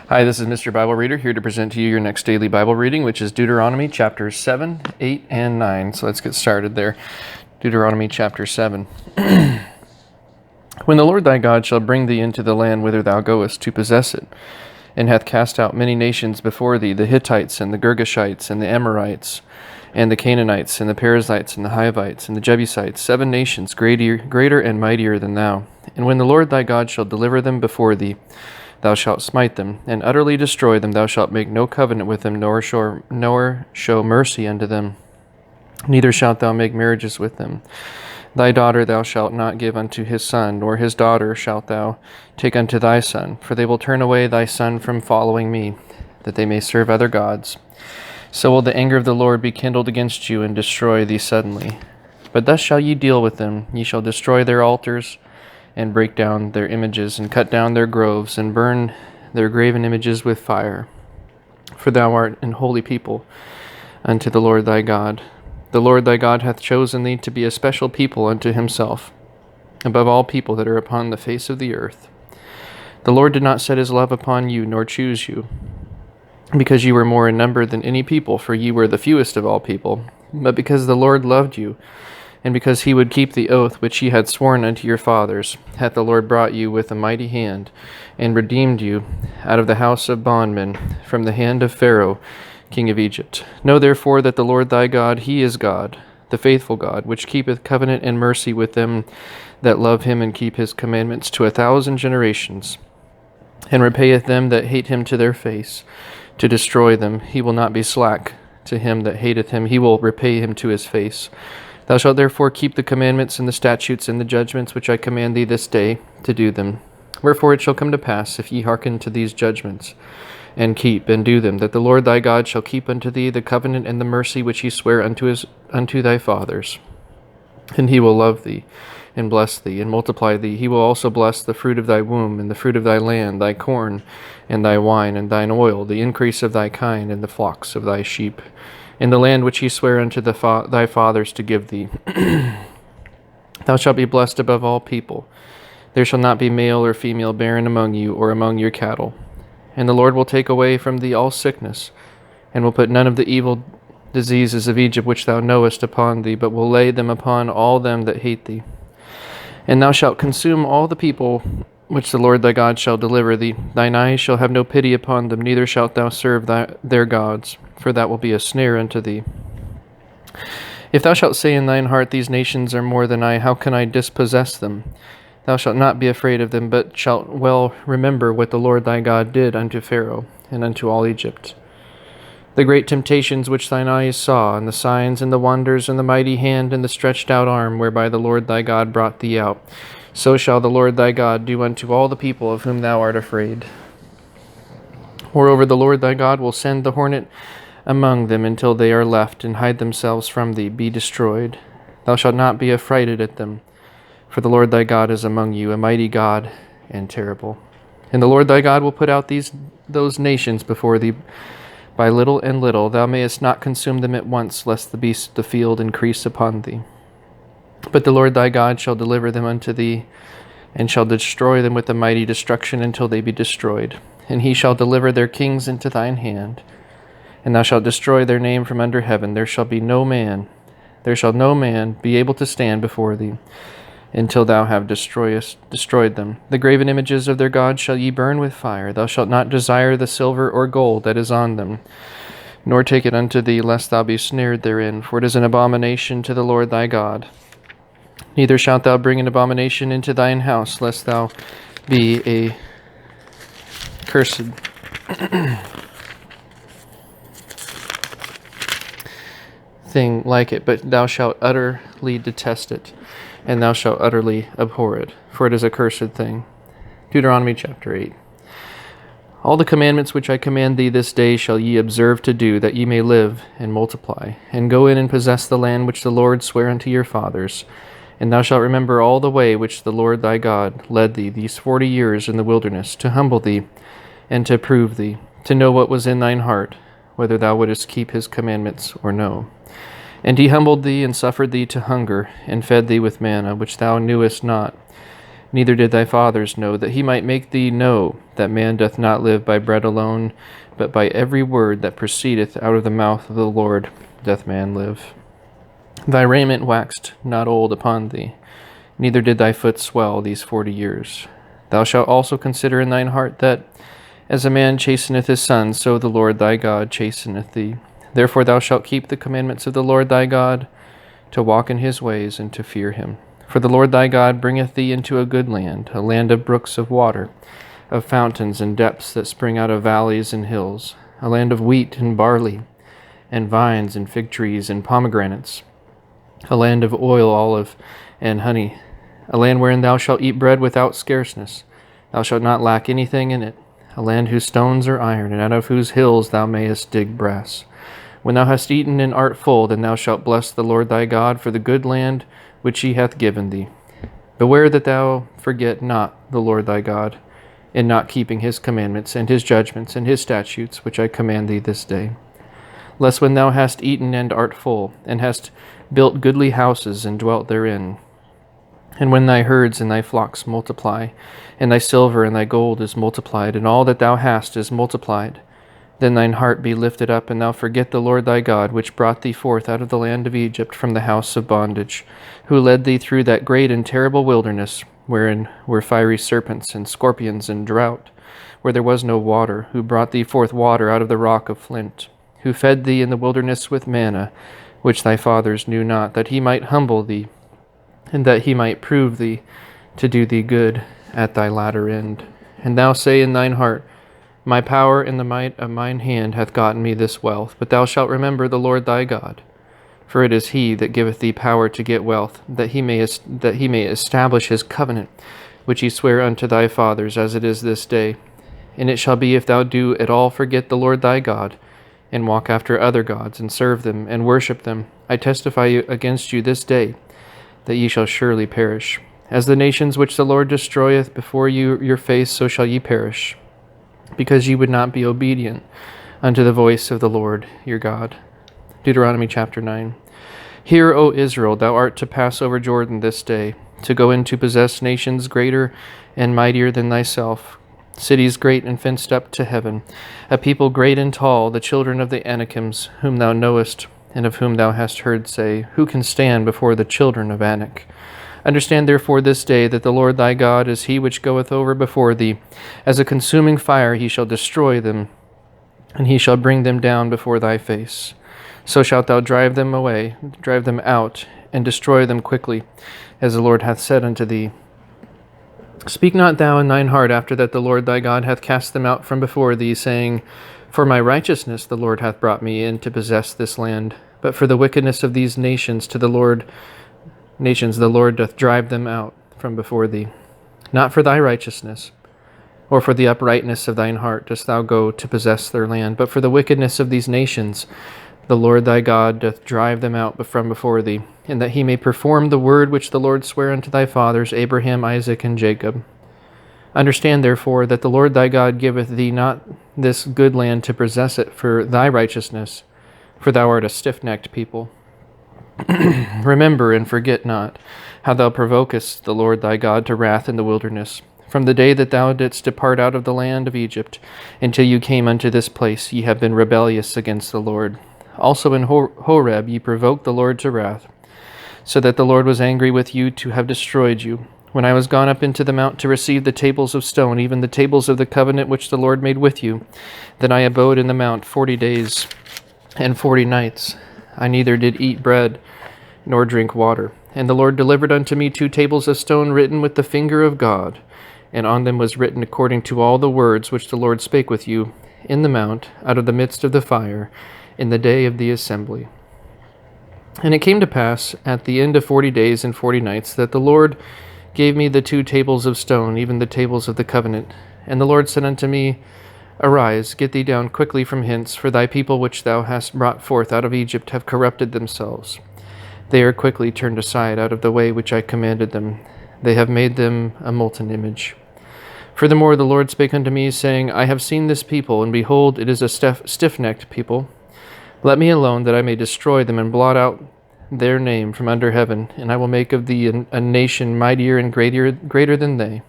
Hi, this is Mr. Bible Reader here to present to you your next daily Bible reading, which is Deuteronomy chapters 7, 8, and 9. So let's get started there. Deuteronomy chapter 7. When the Lord thy God shall bring thee into the land whither thou goest to possess it, and hath cast out many nations before thee, the Hittites, and the Girgashites, and the Amorites, and the Canaanites, and the Perizzites, and the Hivites, and the Jebusites, 7 nations greater and mightier than thou. And when the Lord thy God shall deliver them before thee, thou shalt smite them, and utterly destroy them. Thou shalt make no covenant with them, nor show mercy unto them. Neither shalt thou make marriages with them. Thy daughter thou shalt not give unto his son, nor his daughter shalt thou take unto thy son, for they will turn away thy son from following me, that they may serve other gods. So will the anger of the Lord be kindled against you, and destroy thee suddenly. But thus shall ye deal with them. Ye shall destroy their altars, and break down their images, and cut down their groves, and burn their graven images with fire. For thou art an holy people unto the Lord thy God. The Lord thy God hath chosen thee to be a special people unto himself, above all people that are upon the face of the earth. The Lord did not set his love upon you, nor choose you, because ye were more in number than any people, for ye were the fewest of all people, but because the Lord loved you, and because he would keep the oath which he had sworn unto your fathers, hath the Lord brought you with a mighty hand, and redeemed you out of the house of bondmen, from the hand of Pharaoh, king of Egypt. Know therefore that the Lord thy God, he is God, the faithful God, which keepeth covenant and mercy with them that love him and keep his commandments to 1,000 generations, and repayeth them that hate him to their face, to destroy them. He will not be slack to him that hateth him, he will repay him to his face. Thou shalt therefore keep the commandments and the statutes and the judgments which I command thee this day, to do them. Wherefore it shall come to pass, if ye hearken to these judgments, and keep and do them, that the Lord thy God shall keep unto thee the covenant and the mercy which he sware unto thy fathers. And he will love thee, and bless thee, and multiply thee. He will also bless the fruit of thy womb, and the fruit of thy land, thy corn, and thy wine, and thine oil, the increase of thy kind, and the flocks of thy sheep, in the land which he sware unto thy fathers to give thee. Thou shalt be blessed above all people. There shall not be male or female barren among you, or among your cattle. And the Lord will take away from thee all sickness, and will put none of the evil diseases of Egypt which thou knowest upon thee, but will lay them upon all them that hate thee. And thou shalt consume all the people which the Lord thy God shall deliver thee. Thine eyes shall have no pity upon them, neither shalt thou serve their gods, for that will be a snare unto thee. If thou shalt say in thine heart, These nations are more than I, how can I dispossess them? Thou shalt not be afraid of them, but shalt well remember what the Lord thy God did unto Pharaoh, and unto all Egypt. The great temptations which thine eyes saw, and the signs, and the wonders, and the mighty hand, and the stretched out arm, whereby the Lord thy God brought thee out, so shall the Lord thy God do unto all the people of whom thou art afraid. Moreover, the Lord thy God will send the hornet among them until they are left, and hide themselves from thee, be destroyed. Thou shalt not be affrighted at them, for the Lord thy God is among you, a mighty God and terrible. And the Lord thy God will put out those nations before thee by little and little. Thou mayest not consume them at once, lest the beasts of the field increase upon thee. But the Lord thy God shall deliver them unto thee, and shall destroy them with a mighty destruction until they be destroyed. And he shall deliver their kings into thine hand, and thou shalt destroy their name from under heaven. There shall no man be able to stand before thee, until thou have destroyed them. The graven images of their gods shall ye burn with fire. Thou shalt not desire the silver or gold that is on them, nor take it unto thee, lest thou be snared therein, for it is an abomination to the Lord thy God. Neither shalt thou bring an abomination into thine house, lest thou be a cursed. Thing like it, but thou shalt utterly detest it, and thou shalt utterly abhor it, for it is a cursed thing. Deuteronomy chapter 8. All the commandments which I command thee this day shall ye observe to do, that ye may live and multiply, and go in and possess the land which the Lord sware unto your fathers. And thou shalt remember all the way which the Lord thy God led thee these 40 years in the wilderness, to humble thee, and to prove thee, to know what was in thine heart, whether thou wouldest keep his commandments or no. And he humbled thee, and suffered thee to hunger, and fed thee with manna, which thou knewest not, Neither did thy fathers know, that he might make thee know that man doth not live by bread alone, but by every word that proceedeth out of the mouth of the Lord doth man live. Thy raiment waxed not old upon thee, neither did thy foot swell these 40 years. Thou shalt also consider in thine heart that, as a man chasteneth his son, so the Lord thy God chasteneth thee. Therefore thou shalt keep the commandments of the Lord thy God, to walk in his ways, and to fear him. For the Lord thy God bringeth thee into a good land, a land of brooks of water, of fountains and depths that spring out of valleys and hills, a land of wheat and barley, and vines and fig trees and pomegranates, a land of oil, olive, and honey, a land wherein thou shalt eat bread without scarceness. Thou shalt not lack anything in it, a land whose stones are iron, and out of whose hills thou mayest dig brass. When thou hast eaten and art full, then thou shalt bless the Lord thy God for the good land which he hath given thee. Beware that thou forget not the Lord thy God, in not keeping his commandments and his judgments and his statutes, which I command thee this day. Lest when thou hast eaten and art full, and hast built goodly houses and dwelt therein, and when thy herds and thy flocks multiply, and thy silver and thy gold is multiplied, and all that thou hast is multiplied, then thine heart be lifted up, and thou forget the Lord thy God, which brought thee forth out of the land of Egypt from the house of bondage, who led thee through that great and terrible wilderness, wherein were fiery serpents and scorpions and drought, where there was no water, who brought thee forth water out of the rock of flint, who fed thee in the wilderness with manna, which thy fathers knew not, that he might humble thee, and that he might prove thee to do thee good at thy latter end. And thou say in thine heart, My power and the might of mine hand hath gotten me this wealth. But thou shalt remember the Lord thy God, for it is he that giveth thee power to get wealth, that he may establish his covenant, which he sware unto thy fathers, as it is this day. And it shall be, if thou do at all forget the Lord thy God, and walk after other gods, and serve them, and worship them, I testify against you this day, that ye shall surely perish. As the nations which the Lord destroyeth before your face, so shall ye perish, because ye would not be obedient unto the voice of the Lord your God. Deuteronomy chapter 9. Hear, O Israel, thou art to pass over Jordan this day, to go in to possess nations greater and mightier than thyself, cities great and fenced up to heaven, a people great and tall, the children of the Anakims, whom thou knowest, and of whom thou hast heard say, Who can stand before the children of Anak? Understand therefore this day that the Lord thy God is he which goeth over before thee. As a consuming fire he shall destroy them, and he shall bring them down before thy face. So shalt thou drive them out, and destroy them quickly, as the Lord hath said unto thee. Speak not thou in thine heart after that the Lord thy God hath cast them out from before thee, saying, For my righteousness the Lord hath brought me in to possess this land. But for the wickedness of these nations the Lord doth drive them out from before thee. Not for thy righteousness, or for the uprightness of thine heart dost thou go to possess their land, but for the wickedness of these nations the Lord thy God doth drive them out from before thee, and that he may perform the word which the Lord sware unto thy fathers, Abraham, Isaac, and Jacob. Understand therefore that the Lord thy God giveth thee not this good land to possess it for thy righteousness, for thou art a stiff-necked people. Remember and forget not how thou provokest the Lord thy God to wrath in the wilderness. From the day that thou didst depart out of the land of Egypt, until you came unto this place, ye have been rebellious against the Lord. Also in Horeb ye provoked the Lord to wrath, so that the Lord was angry with you to have destroyed you. When I was gone up into the mount to receive the tables of stone, even the tables of the covenant which the Lord made with you, then I abode in the mount 40 days and 40 nights. I neither did eat bread nor drink water. And the Lord delivered unto me 2 tables of stone written with the finger of God, and on them was written according to all the words which the Lord spake with you in the mount, out of the midst of the fire, in the day of the assembly. And it came to pass at the end of 40 days and 40 nights that the Lord gave me the 2 tables of stone, even the tables of the covenant. And the Lord said unto me, Arise, get thee down quickly from hence, for thy people which thou hast brought forth out of Egypt have corrupted themselves. They are quickly turned aside out of the way which I commanded them. They have made them a molten image. Furthermore the Lord spake unto me, saying, I have seen this people, and behold, it is a stiff-necked people. Let me alone, that I may destroy them and blot out their name from under heaven, and I will make of thee a nation mightier and greater than they.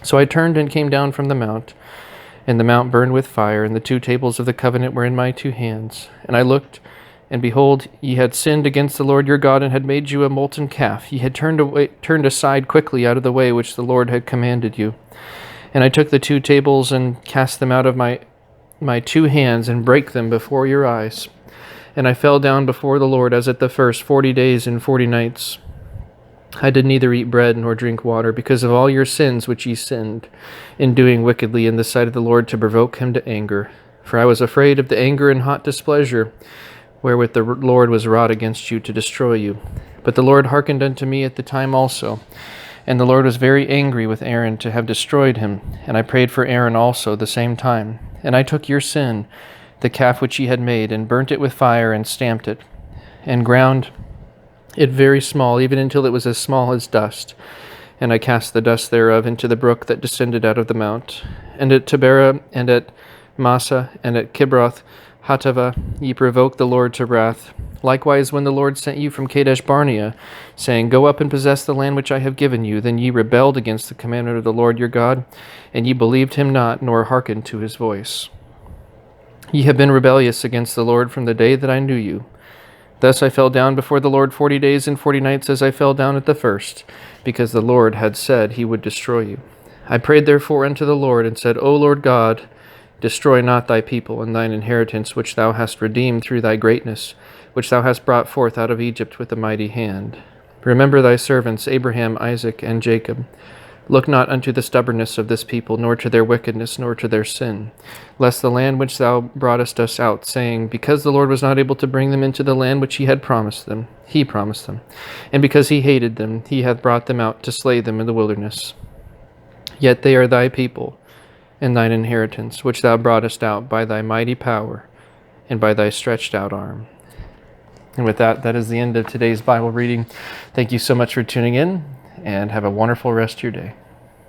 So I turned and came down from the mount, and the mount burned with fire, and the 2 tables of the covenant were in my 2 hands. And I looked, and behold, ye had sinned against the Lord your God, and had made you a molten calf. Ye had turned aside quickly out of the way which the Lord had commanded you. And I took the 2 tables and cast them out of my 2 hands, and brake them before your eyes. And I fell down before the Lord as at the first 40 days and 40 nights. I did neither eat bread nor drink water, because of all your sins which ye sinned, in doing wickedly in the sight of the Lord, to provoke him to anger. For I was afraid of the anger and hot displeasure, wherewith the Lord was wroth against you, to destroy you. But the Lord hearkened unto me at the time also. And the Lord was very angry with Aaron to have destroyed him. And I prayed for Aaron also the same time. And I took your sin, the calf which ye had made, and burnt it with fire, and stamped it, and ground it very small, even until it was as small as dust. And I cast the dust thereof into the brook that descended out of the mount. And at Taberah, and at Massa, and at Kibroth Hattaavah, ye provoked the Lord to wrath. Likewise, when the Lord sent you from Kadesh Barnea, saying, Go up and possess the land which I have given you, then ye rebelled against the commandment of the Lord your God, and ye believed him not, nor hearkened to his voice. Ye have been rebellious against the Lord from the day that I knew you. Thus I fell down before the Lord 40 days and 40 nights, as I fell down at the first, because the Lord had said he would destroy you. I prayed therefore unto the Lord, and said, O Lord God, destroy not thy people and thine inheritance, which thou hast redeemed through thy greatness, which thou hast brought forth out of Egypt with a mighty hand. Remember thy servants Abraham, Isaac, and Jacob. Look not unto the stubbornness of this people, nor to their wickedness, nor to their sin, lest the land which thou broughtest us out, saying, Because the Lord was not able to bring them into the land which he promised them, and because he hated them, he hath brought them out to slay them in the wilderness. Yet they are thy people, and thine inheritance, which thou broughtest out by thy mighty power, and by thy stretched out arm. And with that, that is the end of today's Bible reading. Thank you so much for tuning in, and have a wonderful rest of your day.